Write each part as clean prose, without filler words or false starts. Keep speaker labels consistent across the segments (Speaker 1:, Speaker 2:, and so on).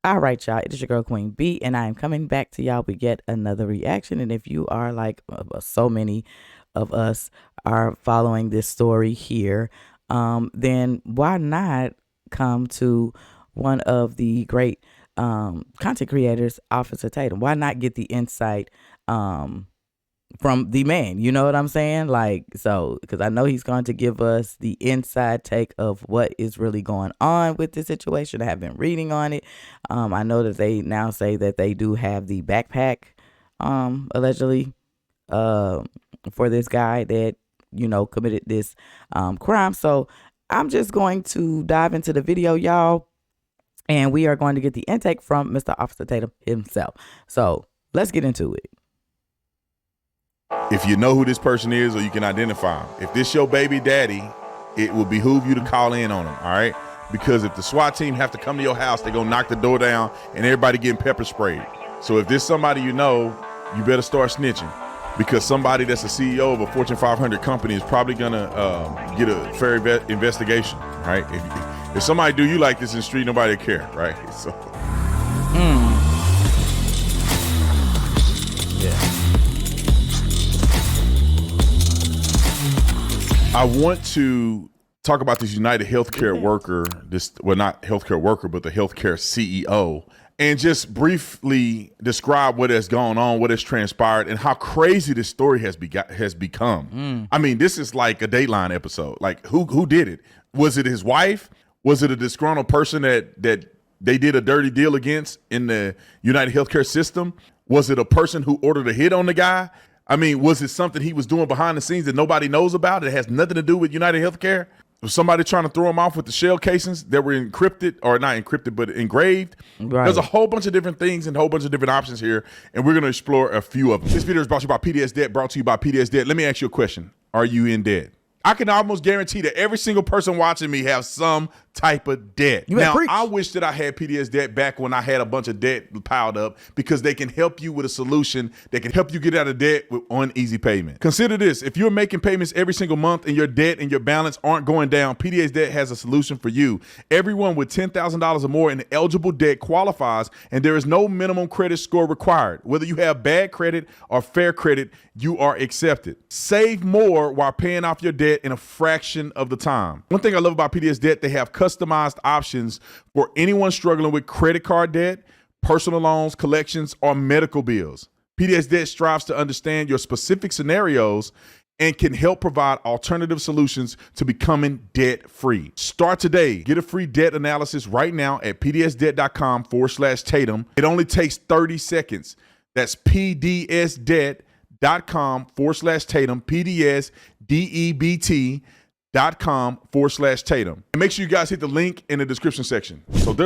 Speaker 1: All right, y'all. It is your girl Queen B, and I am coming back to y'all with yet another reaction. And if you are like so many of us are following this story here, then why not come to one of the great content creators, Officer Tatum? Why not get the insight from the man? You know what I'm saying? Like, so, because I know he's going to give us the inside take of what is really going on with the situation. I have been reading on it. I know that they now say that they do have the backpack, allegedly, for this guy that, committed this crime. So I'm just going to dive into the video, y'all, and we are going to get the intake from Mr. Officer Tatum himself. So let's get into it.
Speaker 2: If you know who this person is or you can identify him, if this your baby daddy, it will behoove you to call in on him, all right? Because if the SWAT team have to come to your house, they're going to knock the door down and everybody getting pepper sprayed. So if there's somebody you know, you better start snitching, because somebody that's a CEO of a Fortune 500 company is probably going to get a fair investigation, right? If somebody do you like this in the street, nobody will care, right? So.
Speaker 1: Yeah.
Speaker 2: I want to talk about this UnitedHealthcare worker, not healthcare worker, but the healthcare CEO, and just briefly describe what has gone on, what has transpired, and how crazy this story has become. I mean, this is like a Dateline episode. Like, who did it? Was it his wife? Was it a disgruntled person that they did a dirty deal against in the UnitedHealthcare system? Was it a person who ordered a hit on the guy? I mean, was it something he was doing behind the scenes that nobody knows about? It has nothing to do with UnitedHealthcare? Was somebody trying to throw him off with the shell casings that were encrypted, or not encrypted, but engraved? Right. There's a whole bunch of different things and a whole bunch of different options here, and we're going to explore a few of them. This video is brought to you by PDS Debt, brought to you by PDS Debt. Let me ask you a question. Are you in debt? I can almost guarantee that every single person watching me have some type of debt. Now, I wish that I had PDS Debt back when I had a bunch of debt piled up, because they can help you with a solution that can help you get out of debt with one easy payment. Consider this. If you're making payments every single month and your debt and your balance aren't going down, PDS Debt has a solution for you. Everyone with $10,000 or more in eligible debt qualifies, and there is no minimum credit score required. Whether you have bad credit or fair credit, you are accepted. Save more while paying off your debt in a fraction of the time. One thing I love about PDS Debt, they have customized options for anyone struggling with credit card debt, personal loans, collections, or medical bills. PDS Debt strives to understand your specific scenarios and can help provide alternative solutions to becoming debt-free. Start today. Get a free debt analysis right now at pdsdebt.com/Tatum. It only takes 30 seconds. That's pdsdebt.com/Tatum, pdsdebt.com/Tatum. And make sure you guys hit the link in the description section. So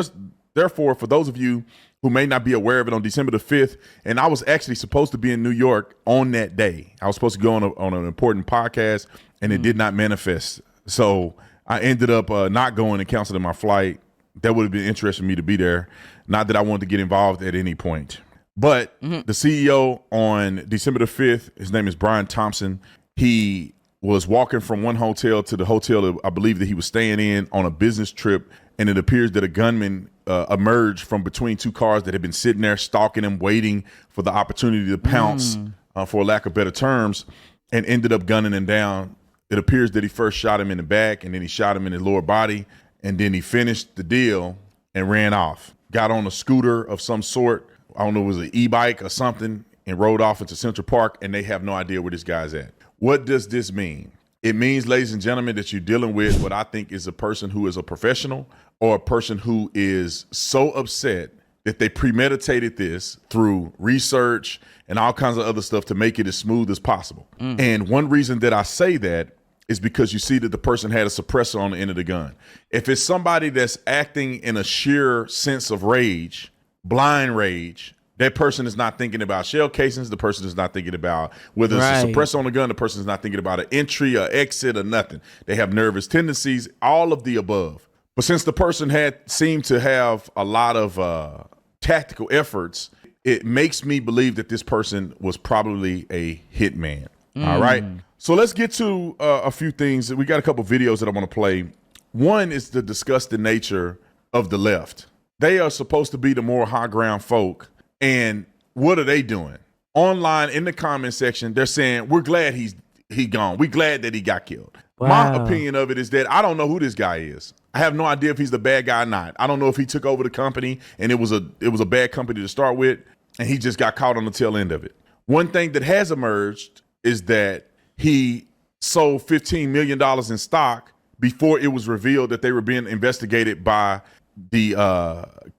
Speaker 2: therefore, for those of you who may not be aware of it, on December the 5th, and I was actually supposed to be in New York on that day. I was supposed to go on an important podcast, and it did not manifest. So I ended up not going and canceling my flight. That would have been interesting for me to be there. Not that I wanted to get involved at any point. But the CEO on December the 5th, his name is Brian Thompson. He was walking from one hotel to the hotel that I believe that he was staying in on a business trip, and it appears that a gunman emerged from between two cars that had been sitting there stalking him, waiting for the opportunity to pounce, for lack of better terms, and ended up gunning him down. It appears that he first shot him in the back, and then he shot him in his lower body, and then he finished the deal and ran off. Got on a scooter of some sort. I don't know, it was an e-bike or something, and rode off into Central Park, and they have no idea where this guy's at. What does this mean? It means, ladies and gentlemen, that you're dealing with what I think is a person who is a professional, or a person who is so upset that they premeditated this through research and all kinds of other stuff to make it as smooth as possible. And one reason that I say that is because you see that the person had a suppressor on the end of the gun. If it's somebody that's acting in a sheer sense of rage, blind rage, that person is not thinking about shell casings. The person is not thinking about whether it's a suppressor on the gun. The person is not thinking about an entry or exit or nothing. They have nervous tendencies, all of the above. But since the person had seemed to have a lot of tactical efforts, it makes me believe that this person was probably a hitman. All right. So let's get to a few things. We got a couple videos that I want to play. One is to discuss the nature of the left. They are supposed to be the more high ground folk. And what are they doing? Online in the comment section, they're saying, we're glad he gone. We're glad that he got killed.
Speaker 1: Wow.
Speaker 2: My opinion of it is that I don't know who this guy is. I have no idea if he's the bad guy or not. I don't know if he took over the company and it was a bad company to start with, and he just got caught on the tail end of it. One thing that has emerged is that he sold $15 million in stock before it was revealed that they were being investigated by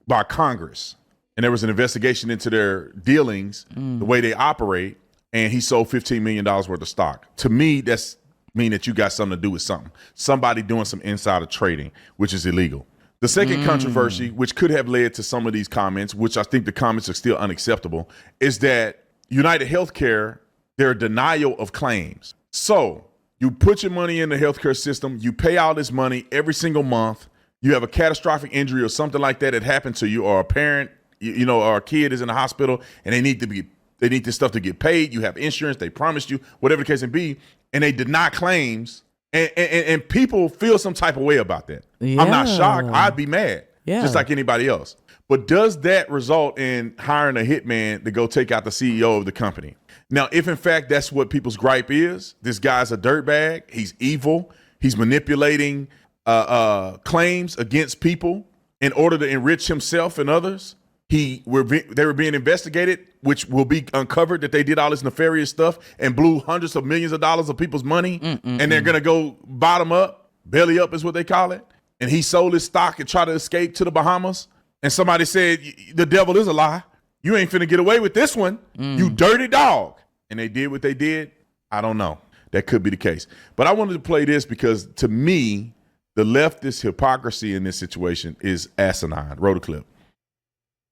Speaker 2: by Congress. And there was an investigation into their dealings, the way they operate, and he sold $15 million worth of stock. To me, that's mean that you got something to do with something. Somebody doing some insider trading, which is illegal. The second controversy, which could have led to some of these comments, which I think the comments are still unacceptable, is that UnitedHealthcare, their denial of claims. So you put your money in the healthcare system, you pay all this money every single month, you have a catastrophic injury or something like that happened to you, or a parent, or a kid is in the hospital and they need this stuff to get paid. You have insurance, they promised you, whatever the case may be, and they deny claims, and people feel some type of way about that.
Speaker 1: Yeah.
Speaker 2: I'm not shocked. I'd be mad, just like anybody else. But does that result in hiring a hitman to go take out the CEO of the company? Now, if in fact that's what people's gripe is, this guy's a dirtbag, he's evil, he's manipulating claims against people in order to enrich himself and others. They were being investigated, which will be uncovered that they did all this nefarious stuff and blew hundreds of millions of dollars of people's money. And they're going to go bottom up, belly up is what they call it. And he sold his stock and tried to escape to the Bahamas. And somebody said, the devil is a lie. You ain't finna get away with this one. You dirty dog. And they did what they did. I don't know. That could be the case. But I wanted to play this because to me, the leftist hypocrisy in this situation is asinine. Roll the clip.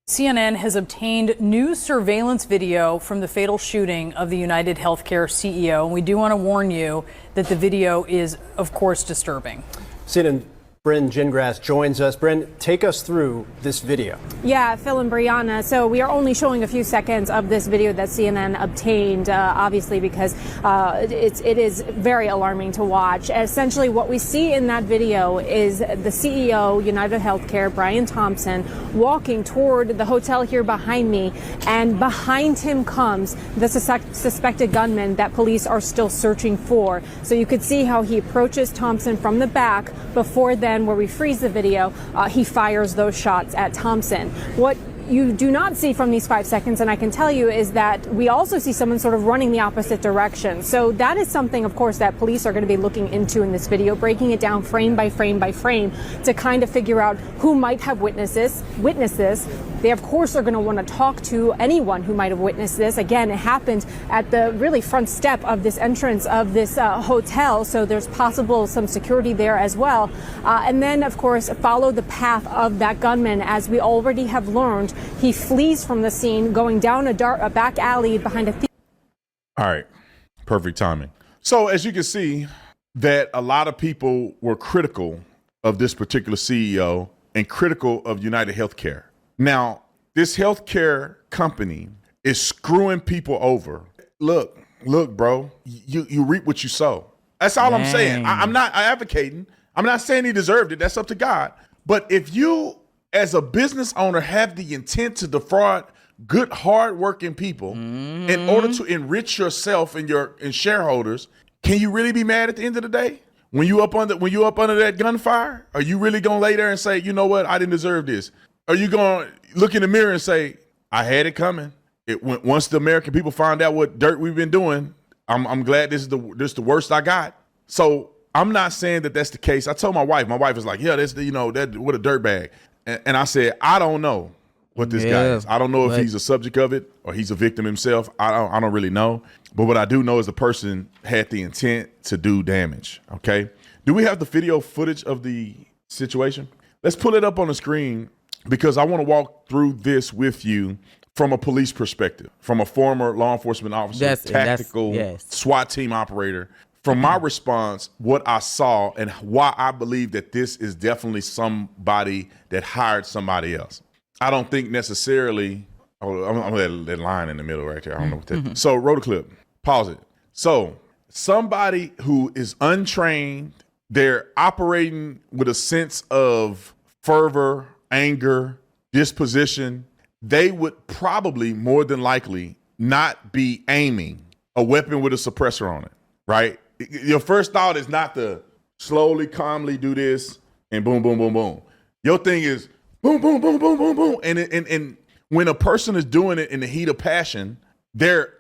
Speaker 3: CNN has obtained new surveillance video from the fatal shooting of the UnitedHealthcare CEO. And we do want to warn you that the video is, of course, disturbing.
Speaker 4: CNN Bryn Gingras joins us. Bryn, take us through this video.
Speaker 5: Yeah, Phil and Brianna. So we are only showing a few seconds of this video that CNN obtained, obviously, because it is very alarming to watch. Essentially, what we see in that video is the CEO, UnitedHealthcare, Brian Thompson, walking toward the hotel here behind me, and behind him comes the suspected gunman that police are still searching for. So you could see how he approaches Thompson from the back. Before then, where we freeze the video, he fires those shots at Thompson. What you do not see from these 5 seconds, and I can tell you, is that we also see someone sort of running the opposite direction. So that is something, of course, that police are going to be looking into in this video, breaking it down frame by frame by frame to kind of figure out who might have witnessed this. They, of course, are going to want to talk to anyone who might have witnessed this. Again, it happened at the really front step of this entrance of this hotel, so there's possible some security there as well. And then, of course, follow the path of that gunman. As we already have learned, he flees from the scene, going down a back alley behind a theater.
Speaker 2: All right. Perfect timing. So as you can see, that a lot of people were critical of this particular CEO and critical of UnitedHealthcare. Now, this healthcare company is screwing people over. Look, bro, you reap what you sow. That's all I'm saying. I'm not advocating. I'm not saying he deserved it. That's up to God. But if you, as a business owner, have the intent to defraud good, hard-working people in order to enrich yourself and your shareholders, can you really be mad at the end of the day? When you up under that gunfire, are you really gonna lay there and say, you know what, I didn't deserve this? Are you gonna look in the mirror and say, I had it coming? Once the American people find out what dirt we've been doing, I'm glad this is the worst I got. So I'm not saying that that's the case. I told my wife was like, yeah, that's what a dirtbag. And I said, I don't know what this guy is. I don't know if he's a subject of it or he's a victim himself. I don't really know. But what I do know is the person had the intent to do damage. Okay. Do we have the video footage of the situation? Let's pull it up on the screen because I want to walk through this with you from a police perspective, from a former law enforcement officer, tactical SWAT team operator. From my response, what I saw and why I believe that this is definitely somebody that hired somebody else. I don't think necessarily, I'm that line in the middle right there. I don't know what that. So roll the clip, pause it. So somebody who is untrained, they're operating with a sense of fervor, anger, disposition, they would probably more than likely not be aiming a weapon with a suppressor on it, right? Your first thought is not to slowly, calmly do this and boom, boom, boom, boom. Your thing is boom, boom, boom, boom, boom, boom. And when a person is doing it in the heat of passion, they're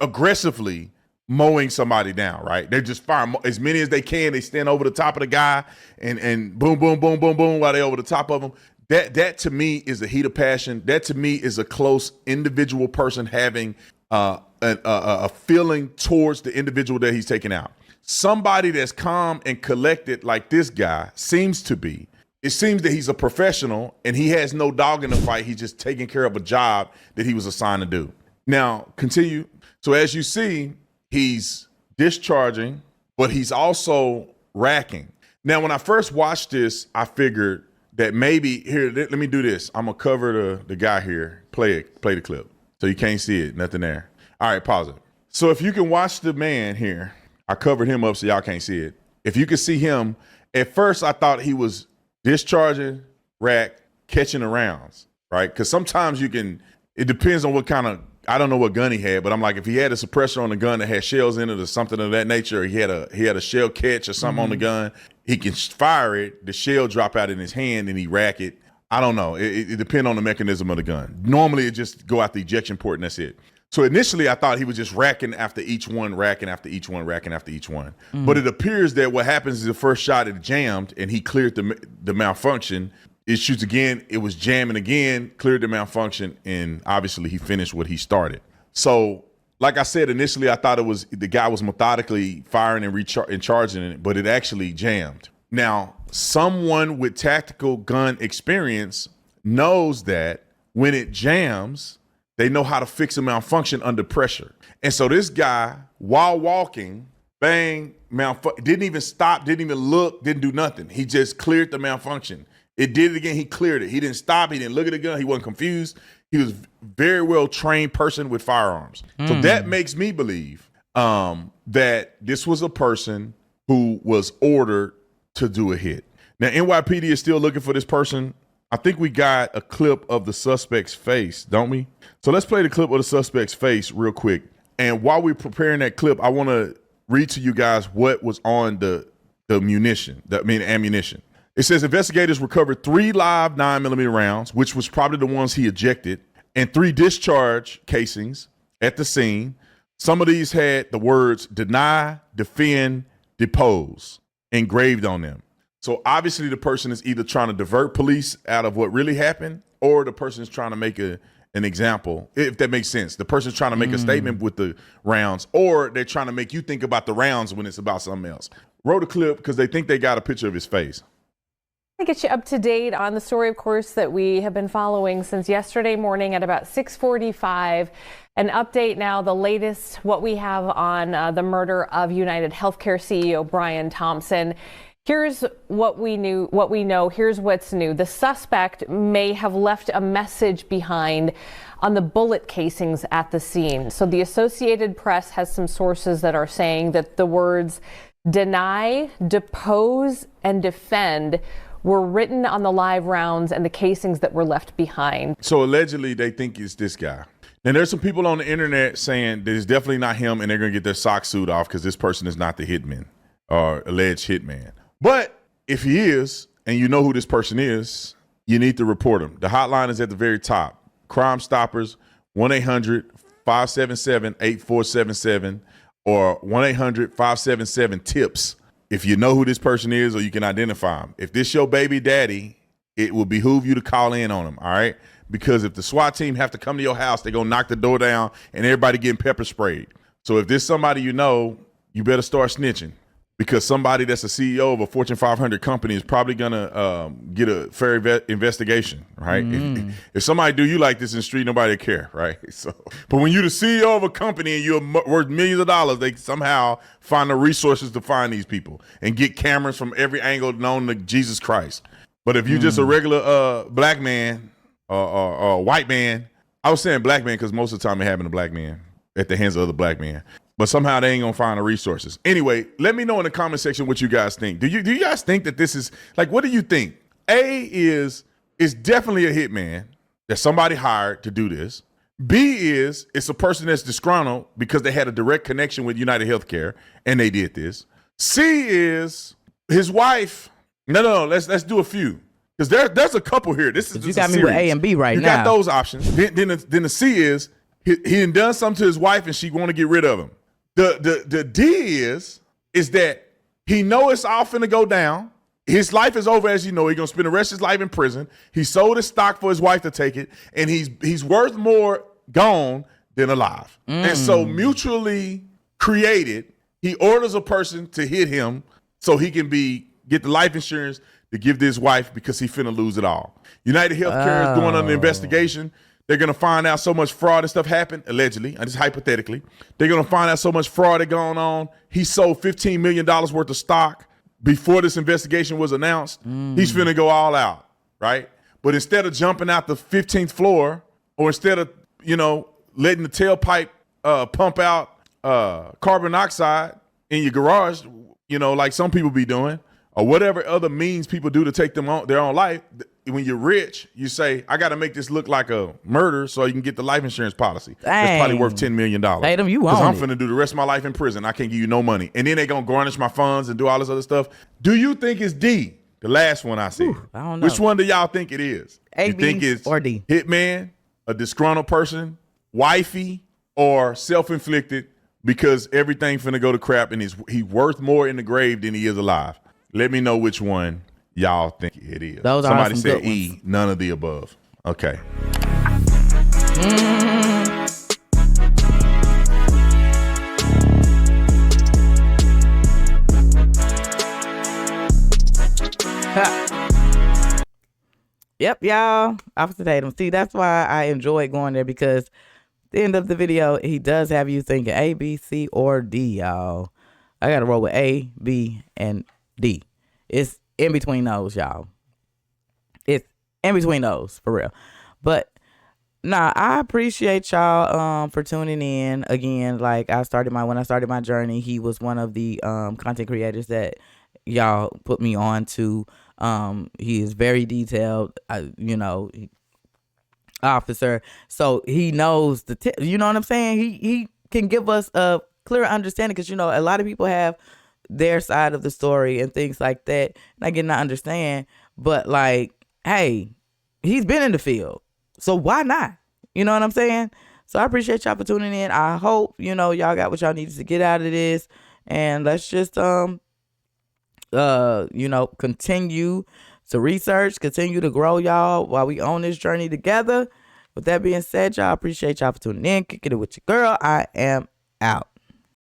Speaker 2: aggressively mowing somebody down, right? They just fire as many as they can. They stand over the top of the guy and boom, boom, boom, boom, boom, while they're over the top of them. That to me is the heat of passion. That to me is a close individual person having a feeling towards the individual that he's taking out. Somebody that's calm and collected like this guy seems to be. It seems that he's a professional and he has no dog in the fight. He's just taking care of a job that he was assigned to do. Now, continue. So as you see, he's discharging, but he's also racking. Now, when I first watched this, I figured that maybe, here, let me do this. I'm going to cover the guy here. Play the clip. So you can't see it, nothing there. All right, pause it. So if you can watch the man here, I covered him up so y'all can't see it. If you can see him, at first I thought he was discharging, rack, catching the rounds, right? Because sometimes it depends on what kind of, I don't know what gun he had, but I'm like, if he had a suppressor on the gun that had shells in it or something of that nature, or he had a shell catch or something on the gun, he can fire it, the shell drop out in his hand and he rack it. I don't know. It depends on the mechanism of the gun. Normally it just go out the ejection port and that's it. So initially I thought he was just racking after each one, racking after each one, racking after each one. But it appears that what happens is the first shot it jammed and he cleared the malfunction. It shoots again, it was jamming again, cleared the malfunction, and obviously he finished what he started. So like I said, initially I thought the guy was methodically firing and charging it, but it actually jammed. Now, someone with tactical gun experience knows that when it jams, they know how to fix a malfunction under pressure. And so this guy, while walking, bang, didn't even stop, didn't even look, didn't do nothing. He just cleared the malfunction. It did it again, he cleared it. He didn't stop, he didn't look at the gun, he wasn't confused. He was very well trained person with firearms. So that makes me believe that this was a person who was ordered to do a hit. Now, NYPD is still looking for this person. I think we got a clip of the suspect's face, don't we? So let's play the clip of the suspect's face real quick. And while we're preparing that clip, I want to read to you guys what was on the ammunition. It says investigators recovered 3 live 9mm rounds, which was probably the ones he ejected, and 3 discharge casings at the scene. Some of these had the words deny, defend, depose engraved on them. So obviously the person is either trying to divert police out of what really happened, or the person is trying to make an example, if that makes sense. The person's trying to make a statement with the rounds, or they're trying to make you think about the rounds when it's about something else. Roll the clip because they think they got a picture of his face.
Speaker 6: To get you up to date on the story, of course, that we have been following since yesterday morning at about 6:45. An update now, the latest, what we have on the murder of UnitedHealthcare CEO Brian Thompson. Here's what we know. Here's what's new. The suspect may have left a message behind on the bullet casings at the scene. So the Associated Press has some sources that are saying that the words deny, depose, and defend were written on the live rounds and the casings that were left behind.
Speaker 2: So allegedly they think it's this guy. Now there's some people on the internet saying that it's definitely not him and they're gonna get their sock suit off because this person is not the hitman or alleged hitman. But if he is, and you know who this person is, you need to report him. The hotline is at the very top. Crime Stoppers, 1-800-577-8477 or 1-800-577-TIPS. If you know who this person is or you can identify him. If this your baby daddy, it will behoove you to call in on him, all right? Because if the SWAT team have to come to your house, they're going to knock the door down and everybody getting pepper sprayed. So if there's somebody you know, you better start snitching. Because somebody that's a CEO of a Fortune 500 company is probably going to get a fair investigation, right? If somebody do you like this in the street, nobody will care, right? So, but when you're the CEO of a company and you're worth millions of dollars, they somehow find the resources to find these people and get cameras from every angle known to Jesus Christ. But if you're just a regular black man or white man, I was saying black man because most of the time it happened to black men at the hands of other black men. But somehow they ain't gonna find the resources. Anyway, let me know in the comment section what you guys think. Do you guys think that this is, like, what do you think? A is definitely a hitman. that somebody hired to do this. B is it's a person that's disgruntled because they had a direct connection with UnitedHealthcare and they did this. C is his wife. No. Let's do a few because there's a couple here. This is
Speaker 1: you got me with A and B right
Speaker 2: now. You got those options. Then the C is he done something to his wife and she want to get rid of him. The D is that he know it's all finna go down. His life is over, as you know. He's gonna spend the rest of his life in prison. He sold his stock for his wife to take it, and he's worth more gone than alive. And so mutually created, he orders a person to hit him so he can get the life insurance to give to his wife because he finna lose it all. UnitedHealthcare is going under investigation. They're going to find out so much fraud and stuff happened, allegedly, and just hypothetically. They're going to find out so much fraud that going on. He sold $15 million worth of stock before this investigation was announced. He's finna go all out, right? But instead of jumping out the 15th floor, or instead of, letting the tailpipe pump out carbon dioxide in your garage, like some people be doing, or whatever other means people do to take their own life, when you're rich, you say, I got to make this look like a murder so you can get the life insurance policy. That's probably worth $10 million.
Speaker 1: Tatum, you
Speaker 2: Because
Speaker 1: own
Speaker 2: I'm finna do the rest of my life in prison. I can't give you no money. And then they going to garnish my funds and do all this other stuff. Do you think it's D, the last one I said?
Speaker 1: I don't know.
Speaker 2: Which one do y'all think it is?
Speaker 1: A,
Speaker 2: you think
Speaker 1: B,
Speaker 2: it's
Speaker 1: or D?
Speaker 2: Hitman, a disgruntled person, wifey, or self-inflicted because everything finna go to crap and he's worth more in the grave than he is alive? Let me know which one y'all think it is.
Speaker 1: Those
Speaker 2: Somebody
Speaker 1: are some
Speaker 2: said
Speaker 1: good
Speaker 2: E,
Speaker 1: ones.
Speaker 2: none of the above. Okay.
Speaker 1: Yep, y'all. Opposite Tatum. See, that's why I enjoy going there, because at the end of the video, he does have you thinking A, B, C, or D, y'all. I got to roll with A, B, and D. It's in between those, y'all. It's in between those, for real. But nah, I appreciate y'all for tuning in. Again, like when I started my journey, he was one of the content creators that y'all put me on to. He is very detailed, officer. So he knows you know what I'm saying? He can give us a clear understanding, because, a lot of people have their side of the story and things like that, and I get not understand, but like, hey, he's been in the field, so why not? You know what I'm saying? So I appreciate y'all for tuning in. I hope, y'all got what y'all needed to get out of this, and let's just, continue to research, continue to grow, y'all, while we on this journey together. With that being said, y'all, appreciate y'all for tuning in. Kicking it with your girl. I am out.